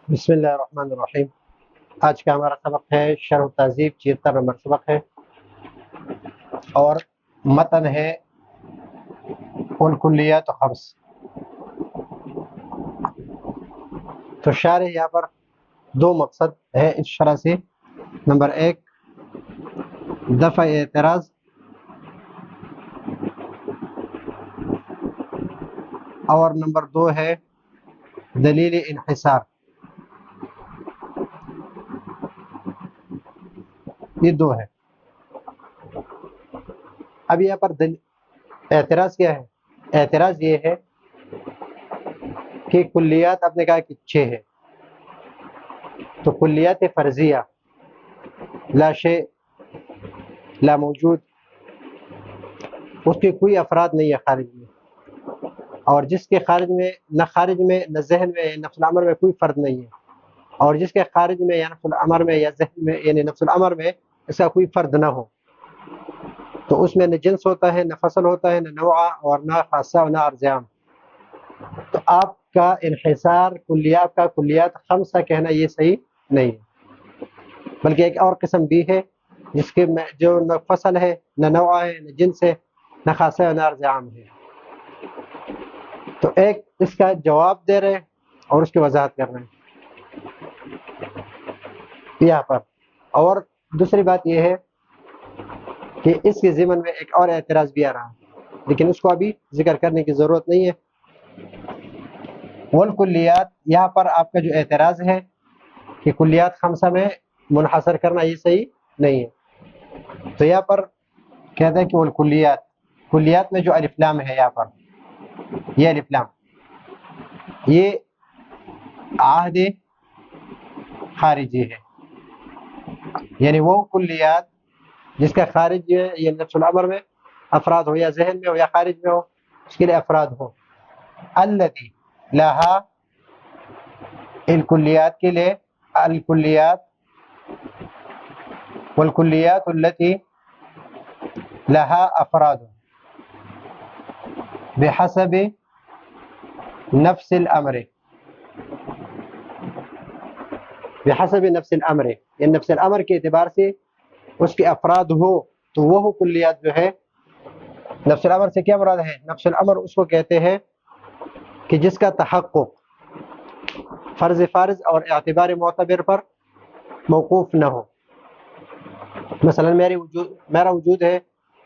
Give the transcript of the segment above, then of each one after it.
بسم اللہ الرحمن الرحیم۔ آج کا ہمارا سبق ہے شرح و تہذیب، 76 نمبر سبق ہے اور متن ہے الکلیات و خمس۔ تو شارح یہاں پر دو مقصد ہے اس شرح سے۔ نمبر 1 دفع اعتراض، اور نمبر 2 ہے دلیل انحصار۔ یہ دو ہے۔ اب یہاں پر اعتراض کیا ہے؟ اعتراض یہ ہے کہ کلیات آپ نے کہا کہ 6 ہے، تو کلیات فرضیہ، لا شیء، لا موجود، اس کے کوئی افراد نہیں ہے خارج میں، اور جس کے خارج میں نہ خارج میں نہ ذہن میں نفس الامر میں کوئی فرد نہیں ہے، اور جس کے خارج میں یا نفس الامر میں یا ذہن میں یعنی نفس الامر میں اس کا کوئی فرد نہ ہو، تو اس میں نہ جنس ہوتا ہے، نہ فصل ہوتا ہے، نہ نوع، اور نہ خاصہ اور نہ ارجام۔ تو آپ کا انحصار کلیات کا کلیات خمسہ کہنا یہ صحیح نہیں ہے، بلکہ ایک اور قسم بھی ہے جس کے میں جو نہ فصل ہے، نہ نوع ہے، نہ جنس ہے، نہ خاصہ اور نہ ارجام ہے۔ تو ایک اس کا جواب دے رہے ہیں اور اس کی وضاحت کر رہے ہیں یہاں پر۔ اور دوسری بات یہ ہے کہ اس کے ضمن میں ایک اور اعتراض بھی آ رہا ہے، لیکن اس کو ابھی ذکر کرنے کی ضرورت نہیں ہے۔ والکلیات، یہاں پر آپ کا جو اعتراض ہے کہ کلیات خمسہ میں منحصر کرنا یہ صحیح نہیں ہے، تو یہاں پر کہتے ہیں کہ والکلیات، کلیات میں جو الف لام ہے یہاں پر، یہ الف لام یہ عہد خارجی ہے، یعنی وہ کلیات جس کا خارج یہ نفس الامر میں افراد ہو یا ذہن میں ہو یا خارج میں ہو، اس کے لیے افراد ہو۔ التی لہا، ان کلیات کے لیے، الکلیات والکلیات التی لہا افراد بحسب نفس الامر، بحسب نفس الامر، یعنی نفس الامر کے اعتبار سے اس کے افراد ہو، تو وہ کلیات جو ہے نفس الامر سے کیا مراد ہے؟ نفس الامر اس کو کہتے ہیں کہ جس کا تحقق فرض فارض اور اعتبار معتبر پر موقوف نہ ہو۔ مثلا میرا وجود ہے،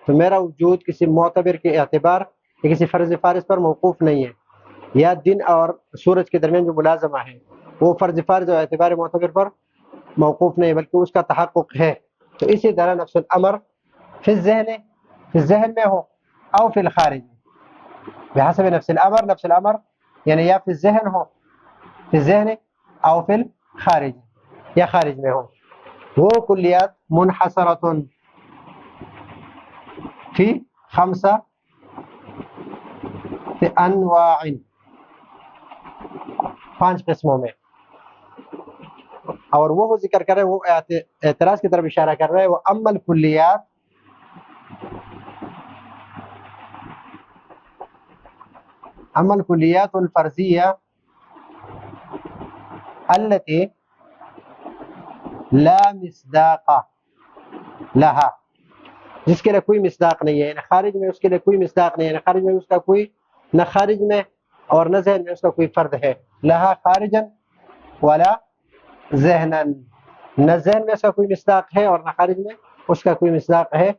تو میرا وجود کسی معتبر کے اعتبار یا کسی فرض فارض پر موقوف نہیں ہے، یا دن اور سورج کے درمیان جو ملازمہ ہے وہ فرض فارض اور اعتبار معتبر پر موقوف نہیں بلکہ اس کا تحقق ہے۔ تو اسی طرح نفس الامر فی الذہن میں ہو او فی الخارج، بحسب نفس الامر، نفس الامر یعنی یا فی الذہن ہو، فی الذہن او فی الخارج، یا خارج میں ہو، وہ کلیات منحصرۃ فی خمسہ فی انواع، 5 قسموں میں۔ اور وہ ذکر کر رہے ہیں، وہ اعتراض کی طرف اشارہ کر رہے ہیں، وہ اما الکلیات، اما الکلیات الفرضیہ التي لا مصداق لها، جس کے لیے کوئی مصداق نہیں ہے، یعنی خارج میں اس کے لیے کوئی مصداق نہیں ہے، یعنی خارج میں اس کا کوئی، نہ خارج میں اور نہ ذہن میں اس کا کوئی فرد ہے، لہا خارجا ولا ذہنا، نہ ذہن میں اس کا کوئی مصداق ہے اور نہ خارج میں اس کا کوئی مصداق ہے،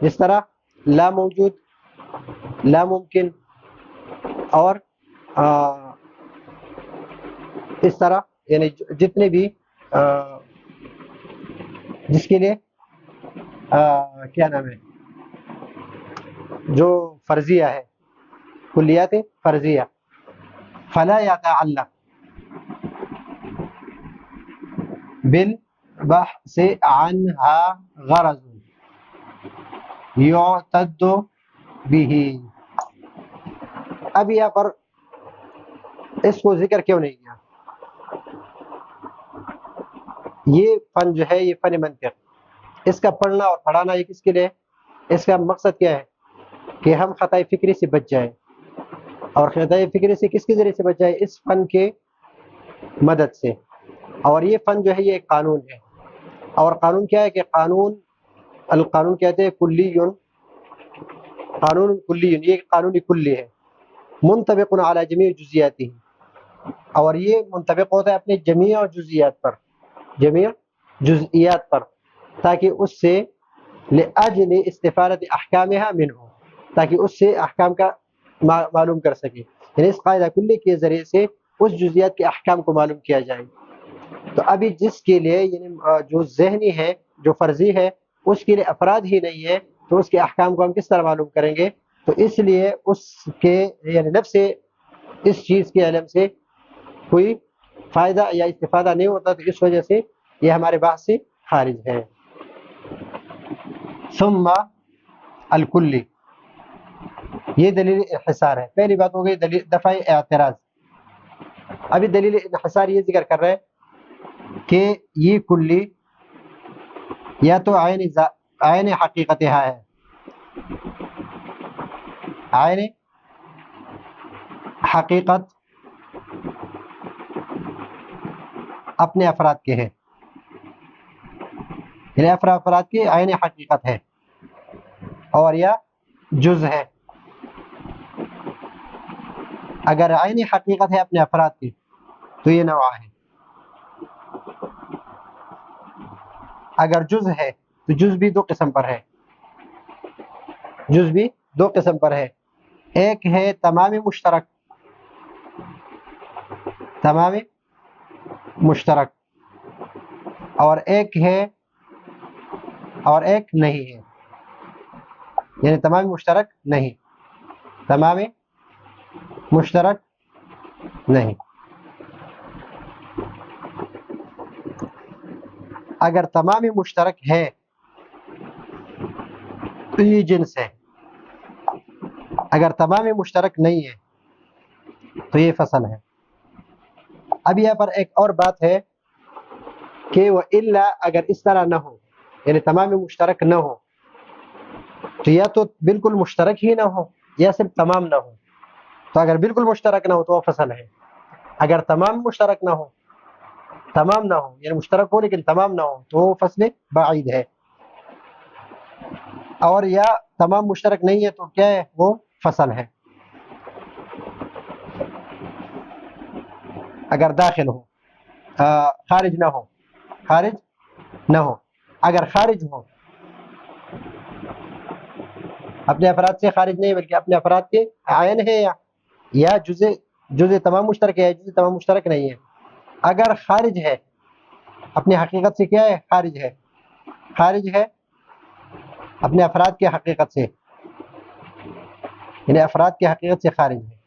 جس طرح لا موجود، لا ممکن، اور اس طرح یعنی جتنے بھی جس کے لیے کیا نام ہے، جو فرضیہ ہے، کلیات فرضیہ، فلا يتعلق بالبحث عنها غرض يعتد به۔ اب یہاں پر اس کو ذکر کیوں نہیں کیا؟ یہ فن جو ہے، یہ فن منطق، اس کا پڑھنا اور پڑھانا یہ کس کے لیے؟ اس کا مقصد کیا ہے کہ ہم خطۂ فکری سے بچ جائیں، اور خطۂ فکری سے کس کے ذریعے سے بچ جائیں؟ اس فن کے مدد سے۔ اور یہ فن جو ہے یہ ایک قانون ہے. اور قانون کیا ہے کہ القانون کہتے ہیں کلی، قانون کلی، یہ قانون کلی ہے، منطبق علی جمیع جزیاتی، اور یہ منطبق ہوتا ہے اپنے جمیع جزئیات پر، تاکہ اس سے لأجل استفادت احکامها منه، تاکہ اس سے احکام کا معلوم کر سکے، یعنی اس قاعدہ کلی کے ذریعے سے اس جزئیات کے احکام کو معلوم کیا جائے. تو ابھی جس کے لیے یعنی جو ذہنی ہے، جو فرضی ہے، اس کے لیے افراد ہی نہیں ہے، تو اس کے احکام کو ہم کس طرح معلوم کریں گے؟ تو اس لیے اس کے یعنی نفس سے اس چیز کے علم سے کوئی فائدہ یا استفادہ نہیں ہوتا، تو اس وجہ سے یہ ہمارے بحث سے خارج ہے. ثم الکلی، یہ دلیل انحصار ہے. پہلی بات ہو گئی دلیل دفع اعتراض. ابھی دلیل انحصار یہ ذکر کر رہے ہیں کہ یہ کلی یا تو عین حقیقتها ہے، عین حقیقت اپنے افراد کے ہے، یعنی افراد کی عین حقیقت ہے، اور یا جز ہے. اگر عین حقیقت ہے اپنے افراد کی تو یہ نوع ہے. اگر جز ہے تو جز بھی دو قسم پر ہے، ایک ہے تمام مشترک، اور ایک نہیں ہے، یعنی تمام مشترک نہیں. اگر تمام مشترک ہے تو یہ جنس ہے، اگر تمام مشترک نہیں ہے تو یہ فصل ہے. اب یہاں پر ایک اور بات ہے کہ وہ الا، اگر اس طرح نہ ہو، یعنی تمام مشترک نہ ہو، تو یا تو بالکل مشترک ہی نہ ہو یا صرف تمام نہ ہو. تو اگر بالکل مشترک نہ ہو تو وہ فصل ہے. اگر تمام مشترک نہ ہو، یعنی مشترک ہو لیکن تمام نہ ہو، تو وہ فصل بعید ہے. اور یا تمام مشترک نہیں ہے تو کیا ہے؟ وہ فصل ہے. اگر داخل ہو، خارج نہ ہو. اگر خارج ہو، اپنے افراد سے خارج نہیں بلکہ اپنے افراد کے عین ہے، یا جزء تمام مشترک ہے، جزء تمام مشترک نہیں ہے. اگر خارج ہے، اپنے حقیقت سے کیا ہے؟ خارج ہے اپنے افراد کی حقیقت سے، یعنی افراد کی حقیقت سے خارج ہے.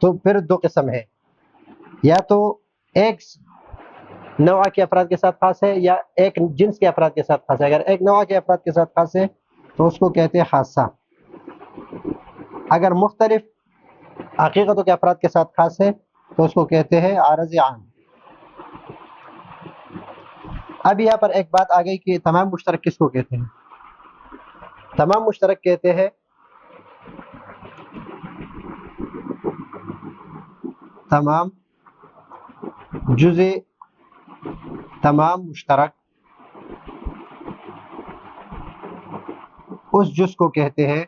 تو پھر دو قسم ہے، یا تو ایک نوع کے افراد کے ساتھ خاص ہے یا ایک جنس کے افراد کے ساتھ خاص ہے. اگر ایک نوع کے افراد کے ساتھ خاص ہے تو اس کو کہتے ہیں خاصہ. اگر مختلف حقیقتوں کے افراد کے ساتھ خاص ہے تو اس کو کہتے ہیں عارض عام. اب یہاں پر ایک بات آ گئی کہ تمام مشترک کس کو کہتے ہیں؟ تمام مشترک کہتے ہیں تمام جزء تمام مشترک، اس جز کو کہتے ہیں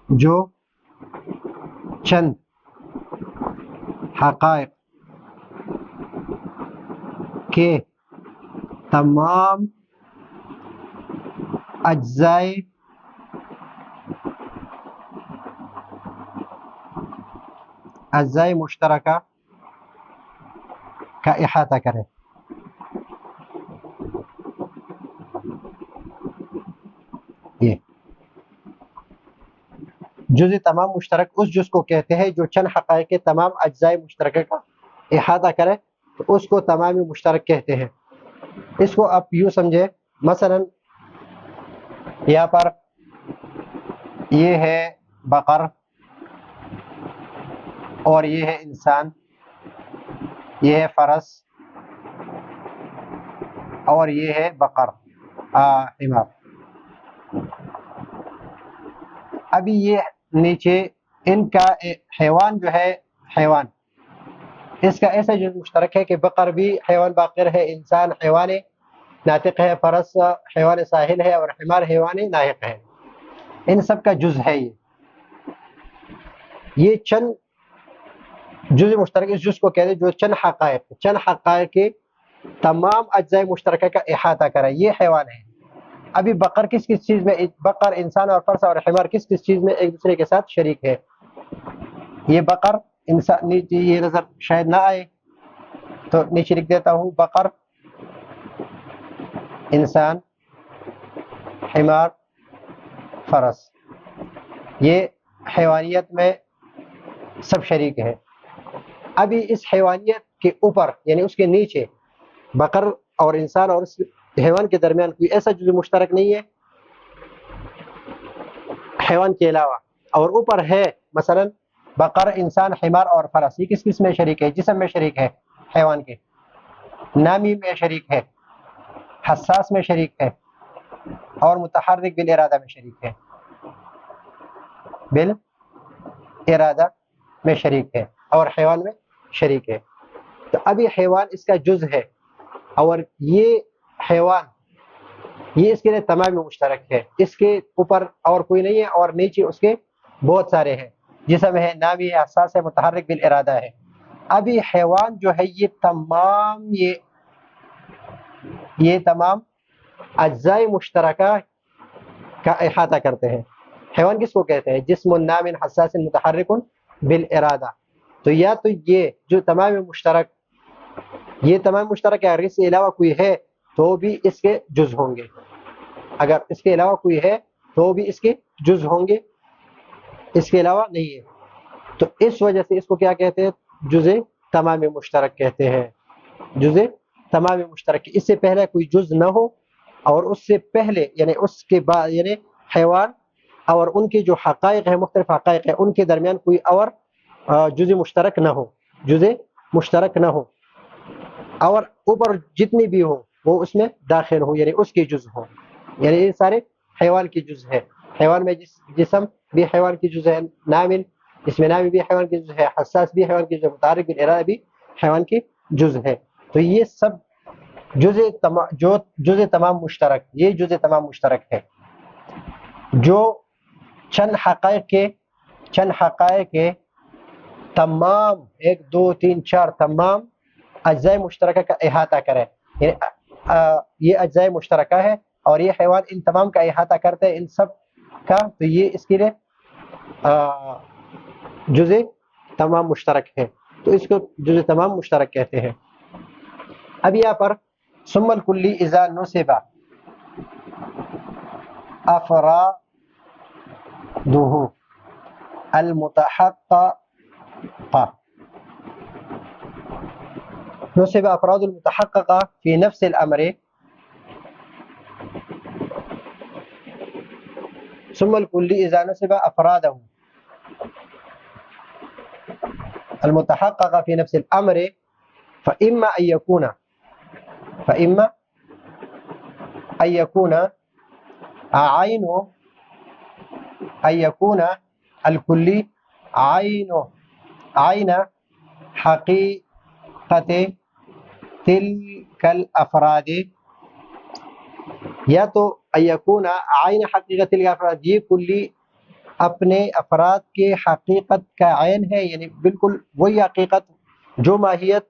جو چند حقائق کے تمام اجزائے مشترکہ کا احاطہ کرے. یہ جزء تمام مشترک اس جز کو کہتے ہیں جو چند حقائق کے تمام اجزائے مشترکہ کا احاطہ کرے، تو اس کو تمام مشترک کہتے ہیں. اس کو آپ یوں سمجھے، مثلا یہاں پر یہ ہے بقر، اور یہ ہے انسان، یہ ہے فرس، اور یہ ہے بقر حمار. ابھی یہ نیچے ان کا حیوان جو ہے، حیوان اس کا ایسا جز مشترک ہے کہ بقر بھی حیوان باقر ہے، انسان حیوان ناطق ہے، فرس حیوان ساحل ہے، اور حمار حیوان ناحق ہے. ان سب کا جز ہے یہ چند جز مشترک، اس جز کو کہتے ہیں جو چند حقائق کے تمام اجزاء مشترکہ کا احاطہ کرے، یہ حیوان ہے. ابھی بقر کس کس چیز میں، بقر انسان اور فرس اور حمار کس کس چیز میں ایک دوسرے کے ساتھ شریک ہے؟ یہ بقر انسان، نیچے یہ نظر شاید نہ آئے تو نیچے لکھ دیتا ہوں، بقر انسان حمار فرس، یہ حیوانیت میں سب شریک ہے. ابھی اس حیوانیت کے اوپر یعنی اس کے نیچے بقر اور انسان اور اس حیوان کے درمیان کوئی ایسا جز مشترک نہیں ہے حیوان کے علاوہ، اور اوپر ہے مثلا بقر انسان حمار اور فرس، یہ کس میں شریک ہے؟ جسم میں شریک ہے، حیوان کے نامی میں شریک ہے، حساس میں شریک ہے، اور متحرک بالارادہ میں شریک ہے، بالارادہ میں شریک ہے، اور حیوان میں شریک ہے. تو ابھی حیوان اس کا جز ہے، اور یہ حیوان یہ اس کے لیے تمام مشترک ہے، اس کے اوپر اور کوئی نہیں ہے، اور نیچے اس کے بہت سارے ہیں، جسم ہے، نامی ہے، حساس ہے، متحرک بالارادہ ہے. ابھی حیوان جو ہے یہ تمام اجزاء مشترکہ کا احاطہ کرتے ہیں. حیوان کس کو کہتے ہیں؟ جسم نام حساس متحرک بالارادہ. تو یا تو یہ جو تمام مشترک ہے، اگر اس کے علاوہ کوئی ہے تو بھی اس کے جز ہوں گے، اگر اس کے علاوہ کوئی ہے تو بھی اس کے جز ہوں گے، اس کے علاوہ نہیں ہے. تو اس وجہ سے اس کو کیا کہتے ہیں؟ جز تمام مشترک کہتے ہیں. جز تمام مشترک، اس سے پہلے کوئی جز نہ ہو، اور اس سے پہلے یعنی اس کے بعد یعنی حیوان اور ان کے جو حقائق ہیں، مختلف حقائق ہیں، ان کے درمیان کوئی اور جز مشترک نہ ہو، اور اوپر جتنی بھی ہو وہ اس میں داخل ہو، یعنی اس کے جز ہوں. یعنی یہ سارے حیوان کی جز ہے. حیوان میں جسم بھی حیوان کی جز ہے، نامن اس میں نامی بھی حیوان کی جز ہے، حساس بھی حیوان کی جز ہے، متحرک بالارادہ بھی حیوان کی جز ہے. تو یہ سب جز تمام مشترک ہے، جو چند حقائق کے تمام 1 2 3 4 تمام اجزاء مشترکہ کا احاطہ کرے. یعنی یہ اجزاء مشترکہ ہے اور یہ حیوان ان تمام کا احاطہ کرتے ہیں، ان سب کا، تو یہ اس کے لیے جز تمام مشترک ہے، تو اس کو جز تمام مشترک کہتے ہیں. اب یہاں پر ثم الکلی اذا نصب افرادہ المتحققہ، نصب افراد المتحققہ فی نفس الامر، ثم الکلی اذا نصب افرادہ المتحققہ فی نفس الامر فإما أن يكون الكلي عين حقيقة تلك الافراد، یا تو یکون عین حقیقت تلک الافراد، یہ کلی اپنے افراد کے حقیقت کا عین ہے، یعنی بالکل وہی حقیقت جو ماہیت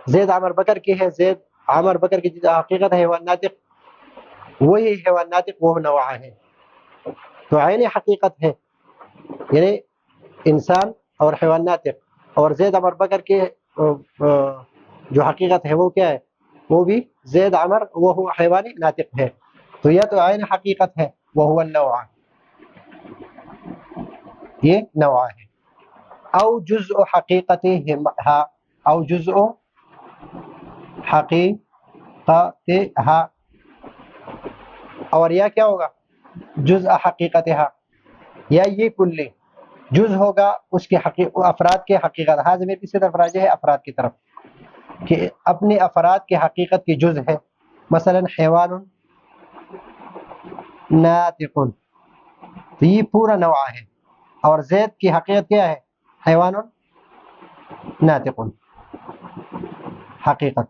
زید عمر بکر کی ہے، زید عمر بکر کی حقیقت ہے حیوان ناطق، وہی حیوان ناطق وہ نوع ہے. تو عین حقیقت ہے یعنی انسان اور حیوان ناطق، اور زید عمر بکر کے جو حقیقت ہے وہ کیا ہے؟ وہ بھی زید عمر وہ حیوان ناطق ہے. تو یا تو عین حقیقت ہے وہ النوع، یہ نوع ہے، او جزء حقیقتها، او جزء حقیقتها، اور یا کیا ہوگا؟ جزء حقیقتها، یا یہ کلی جز ہوگا اس کے افراد کے حقیقت. ہاں ضمیر کس کی طرف راجع ہے؟ افراد کی طرف، کہ اپنے افراد کے حقیقت کی جز ہے. مثلا حیوان ناطق، تو یہ پورا نوع ہے، اور زید کی حقیقت کیا ہے؟ حیوان ناطق. حقیقت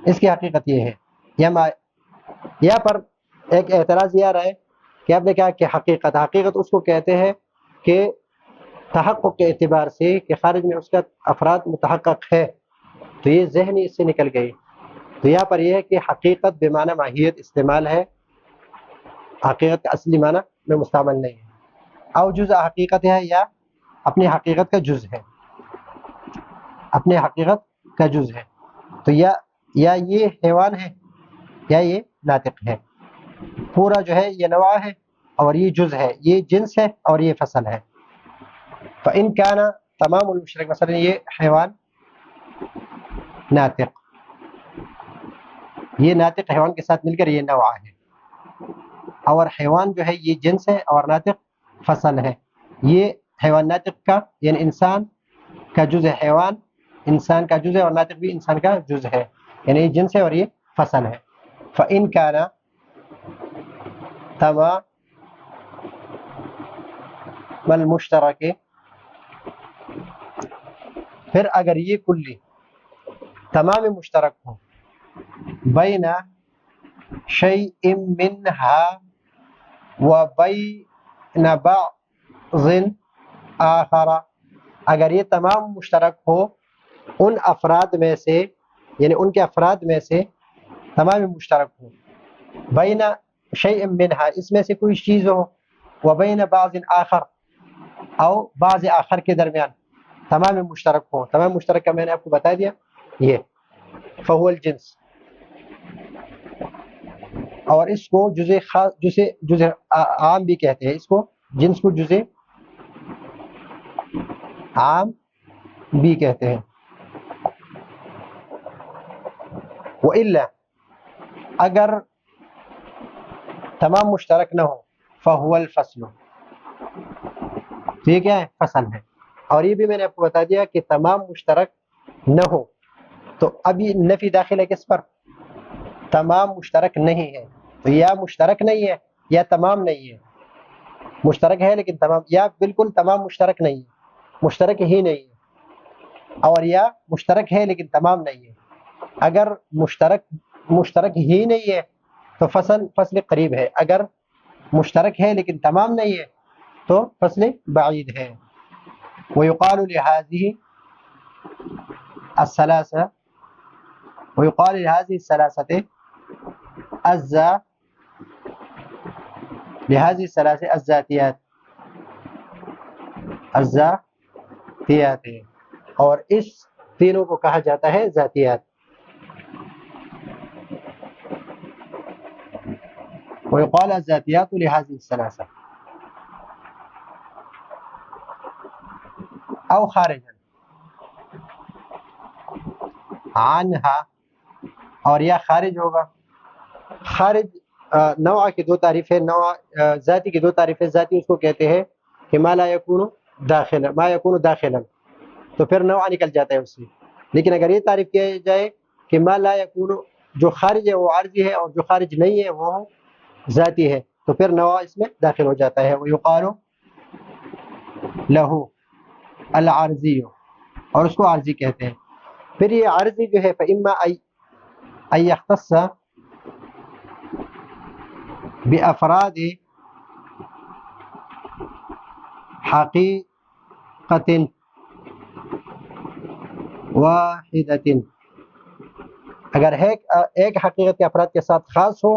اس کی حقیقت یہ ہے. یہاں پر ایک اعتراض یہ آ رہا ہے کہ آپ نے کہا کہ حقیقت اس کو کہتے ہیں کہ تحقق کے اعتبار سے کہ خارج میں اس کا افراد متحقق ہے، تو یہ ذہنی اس سے نکل گئی. تو یہاں پر یہ ہے کہ حقیقت بے معنی ماہیت استعمال ہے، حقیقت کا اصلی معنی میں مستعمل نہیں ہے. او جز حقیقت ہے، یا اپنی حقیقت کا جز ہے، اپنے حقیقت کا جز ہے. تو یا یہ حیوان ہے یا یہ ناطق ہے. پورا جو ہے یہ نوع ہے اور یہ جز ہے، یہ جنس ہے اور یہ فصل ہے. فإن كان تمام المشترک، مثلا یہ حیوان ناطق، یہ ناطق حیوان کے ساتھ مل کر یہ نوع ہے، اور حیوان جو ہے یہ جنس ہے اور ناطق فصل ہے. یہ حیوان ناطق کا یعنی انسان کا جز ہے، حیوان انسان کا جز ہے اور ناطق بھی انسان کا جز ہے، یعنی یہ جنس ہے اور یہ فصل ہے. فإن كان تمام المشترک، پھر اگر یہ کلی تمام مشترک ہو بین شیء منها وبین بعض آخر، اگر یہ تمام مشترک ہو ان افراد میں سے، یعنی ان کے افراد میں سے تمام مشترک ہو، بین شیء منها اس میں سے کوئی چیز ہو، وبین بعض آخر او بعض آخر کے درمیان تمام مشترک ہو. تمام مشترک کا میں نے آپ کو بتا دیا یہ فهو الجنس. اور اس کو جزء خاص جزء عام بھی کہتے ہیں، اس کو جنس کو جزء عام بھی کہتے ہیں. وإلا اگر تمام مشترک نہ ہو فهو الفصل، تو یہ کیا ہے؟ فصل ہے. اور یہ بھی میں نے آپ کو بتا دیا کہ تمام مشترک نہ ہو، تو اب یہ نفی داخل ہے کس پر؟ تمام مشترک نہیں ہے. تو یا مشترک نہیں ہے یا تمام نہیں ہے. مشترک ہے لیکن تمام، یا بالکل تمام مشترک نہیں ہے، مشترک ہی نہیں ہے، اور یا مشترک ہے لیکن تمام نہیں ہے. اگر مشترک ہی نہیں ہے تو فصل قریب ہے، اگر مشترک ہے لیکن تمام نہیں ہے تو فصل بعید ہے. ويقال لهذه الثلاثة الذاتيات، اور اس تینوں کو کہا جاتا ہے ذاتیات. ويقال الذاتيات لهذه الثلاثة او خارجا عنها، اور یا خارج ہوگا. خارج نوع کی دو تعریفیں، نوع ذاتی کی دو تعریفیں. ذاتی اس کو کہتے ہیں کہ ما لا يكون داخلا، تو پھر نوع نکل جاتا ہے اس سے. لیکن اگر یہ تعریف کیا جائے کہ ما لا يكون، جو خارج ہے وہ عارضی ہے اور جو خارج نہیں ہے وہ ذاتی ہے، تو پھر نوع اس میں داخل ہو جاتا ہے. ويقال له العارضی، اور اس کو عارضی کہتے ہیں. پھر یہ عارضی جو ہے فإما أن يختص بأفراد حقیقت واحدۃ، اگر ایک حقیقت کے افراد کے ساتھ خاص ہو،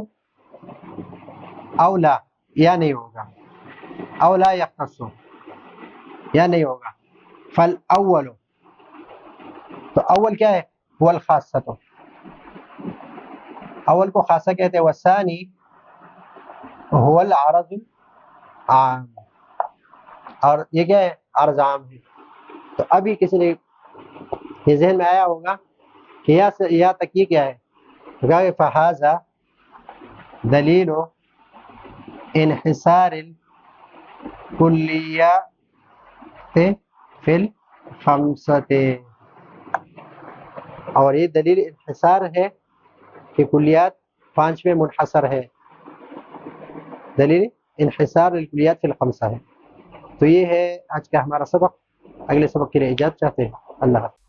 او لا یا نہیں ہوگا، او لا یختص یا نہیں ہوگا. فالاول، تو اول کیا ہے؟ هو الخاصۃ، اول کو خاصہ کہتے ہیں. والثانی هو العرض عام، اور یہ کیا ہے؟ عرض عام ہے. تو ابھی کسی نے یہ ذہن میں آیا ہوگا کہ یا تک یہ کیا ہے؟ کہا کہ فہذا دلیل انحصار الکلیات فی الخمسۃ، اور یہ دلیل انحصار ہے کہ کلیات پانچ میں منحصر ہے. دلیل انحصار الکلیات فی الخمسہ ہے. تو یہ ہے آج کا ہمارا سبق. اگلے سبق کے لیے اجازت چاہتے ہیں. اللہ حافظ.